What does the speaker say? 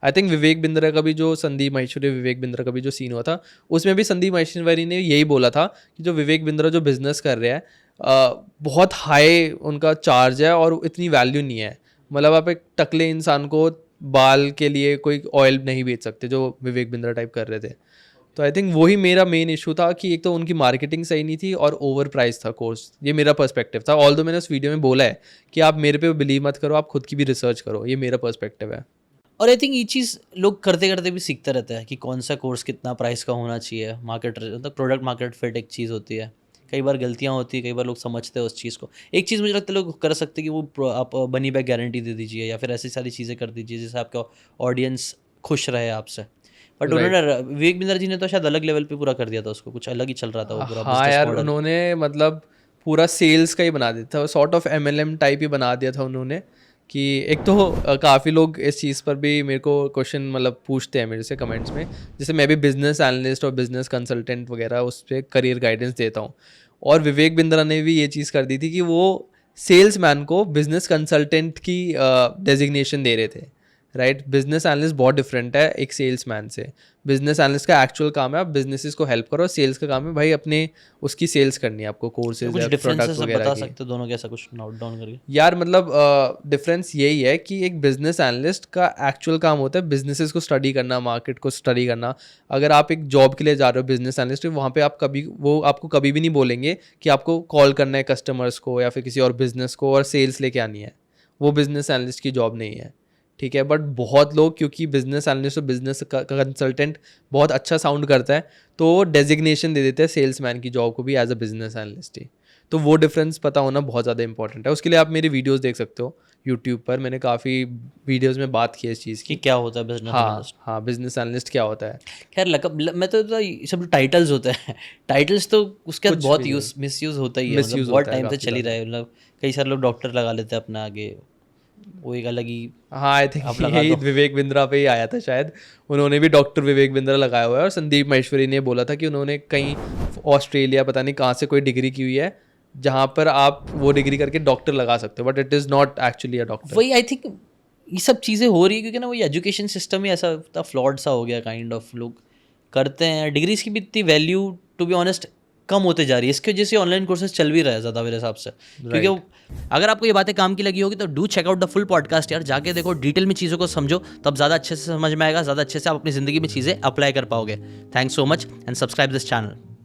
I think Vivek Bindra का भी जो संदीप माहेश्वरी विवेक बिंद्रा का भी जो सीन हुआ था, उसमें भी संदीप माहेश्वरी ने यही बोला था कि जो विवेक बिंद्रा जो बिजनेस कर रहे हैं बहुत हाई उनका चार्ज है और इतनी वैल्यू नहीं है। मतलब आप एक टकले इंसान को बाल के लिए कोई ऑयल नहीं बेच सकते जो विवेक बिंद्रा टाइप कर रहे थे। तो आई थिंक वही मेरा मेन इशू था कि एक तो उनकी मार्केटिंग सही नहीं थी और ओवर प्राइस था कोर्स। ये मेरा पर्सपेक्टिव था। ऑल दो मैंने उस वीडियो में बोला है कि आप मेरे पे बिलीव मत करो, आप खुद की भी रिसर्च करो। ये मेरा पर्सपेक्टिव है। और आई थिंक ये चीज़ लोग करते करते भी सीखते रहते हैं कि कौन सा कोर्स कितना प्राइस का होना चाहिए। मार्केट मतलब प्रोडक्ट मार्केट फिट एक चीज़ होती है। कई बार गलतियाँ होती है, कई बार लोग समझते हैं उस चीज़ को। एक चीज़ मुझे लगता है लोग कर सकते हैं कि वो आप मनी बैक गारंटी दे दीजिए या फिर ऐसी सारी चीज़ें कर दीजिए जिससे आपका ऑडियंस खुश रहे आपसे। बट उन्होंने विवेक बिंद्रा जी ने तो शायद अलग लेवल पे पूरा कर दिया था उसको, कुछ अलग ही चल रहा था वो पूरा हाँ बिजनेस यार, मॉडल। उन्होंने मतलब पूरा सेल्स का ही बना दिया था, सॉर्ट ऑफ MLM टाइप ही बना दिया था उन्होंने। कि एक तो काफ़ी लोग इस चीज़ पर भी मेरे को क्वेश्चन मतलब पूछते हैं मेरे से कमेंट्स में। जैसे मैं भी बिजनेस एनालिस्ट और बिजनेस कंसल्टेंट वगैरह उस पर करियर गाइडेंस देता हूँ। और विवेक बिंद्रा ने भी ये चीज़ कर दी थी कि वो सेल्समैन को बिजनेस कंसल्टेंट की डेजिग्नेशन दे रहे थे। राइट, बिजनेस एनालिस्ट बहुत डिफरेंट है एक सेल्समैन से। बिजनेस एनालिस्ट का एक्चुअल काम है आप बिजनेसेस को हेल्प करो, सेल्स का काम है भाई अपने उसकी सेल्स करनी है आपको, कोर्सेज कुछ या डिफरेंसेस प्रोडक्ट आप वगैरह बता की। सकते हो दोनों के, ऐसा कुछ नोट डाउन करके? यार मतलब डिफरेंस यही है कि एक बिजनेस एनालिस्ट का एक्चुअल काम होता है बिजनेसेस को स्टडी करना, मार्केट को स्टडी करना। अगर आप एक जॉब के लिए जा रहे हो बिजनेस एनालिस्ट, वहाँ पे आप कभी वो आपको कभी भी नहीं बोलेंगे कि आपको कॉल करना है कस्टमर्स को या फिर किसी और बिजनेस को और सेल्स लेके आनी है। वो बिजनेस एनालिस्ट की जॉब नहीं है। ठीक है, बट बहुत लोग क्योंकि बिजनेस एनालिस्ट और बिजनेस कंसल्टेंट बहुत अच्छा साउंड करता है तो डेजिग्नेशन दे देते हैं सेल्समैन की जॉब को भी एज अ बिजनेस एनालिस्ट ही। तो वो डिफरेंस पता होना बहुत ज़्यादा इंपॉर्टेंट है। उसके लिए आप मेरी वीडियोस देख सकते हो यूट्यूब पर, मैंने काफ़ी वीडियोस में बात की है इस चीज़ कि की। क्या होता है बिजनेस हाँ एनालिस्ट? हाँ, बिजनेस एनालिस्ट क्या होता है। खैर मैं तो ये सब टाइटल्स होते हैं टाइटल्स तो उसके बाद कुछ बहुत भी नहीं, मिसयूज़ होता ही है, मतलब मिसयूज़ बहुत होता है टाइम से काफ़ी चल ही रहा ज़्यादा। है। मतलब कई सारे लोग डॉक्टर लगा लेते हैं अपने आगे, वो एक अलग ही हाँ आई थिंक आप लगा यही दो। विवेक बिंद्रा पे ही आया था शायद। उन्होंने भी डॉक्टर विवेक बिंद्रा लगाया हुआ है। और संदीप माहेश्वरी ने बोला था कि उन्होंने कहीं ऑस्ट्रेलिया पता नहीं कहाँ से कोई डिग्री की हुई है जहाँ पर आप वो डिग्री करके डॉक्टर लगा सकते हो, but it is not actually a doctor. वही आई थिंक ये सब चीज़ें हो रही है क्योंकि ना वही एजुकेशन सिस्टम ही ऐसा इतना फ्लॉड सा हो गया काइंड ऑफ। लोग करते हैं डिग्रीज की भी इतनी वैल्यू टू बी ऑनेस्ट कम होते जा रही है। इसकी वजह से ऑनलाइन कोर्सेज चल भी रहा है ज़्यादा मेरे हिसाब से, क्योंकि अगर आपको ये बातें काम की लगी होगी तो do check out the full podcast यार, जाके देखो, डिटेल में चीज़ों को समझो, तब ज़्यादा अच्छे से समझ में आएगा, ज़्यादा अच्छे से आप अपनी ज़िंदगी में चीज़ें अप्लाई कर पाओगे। Thanks so much and subscribe this channel.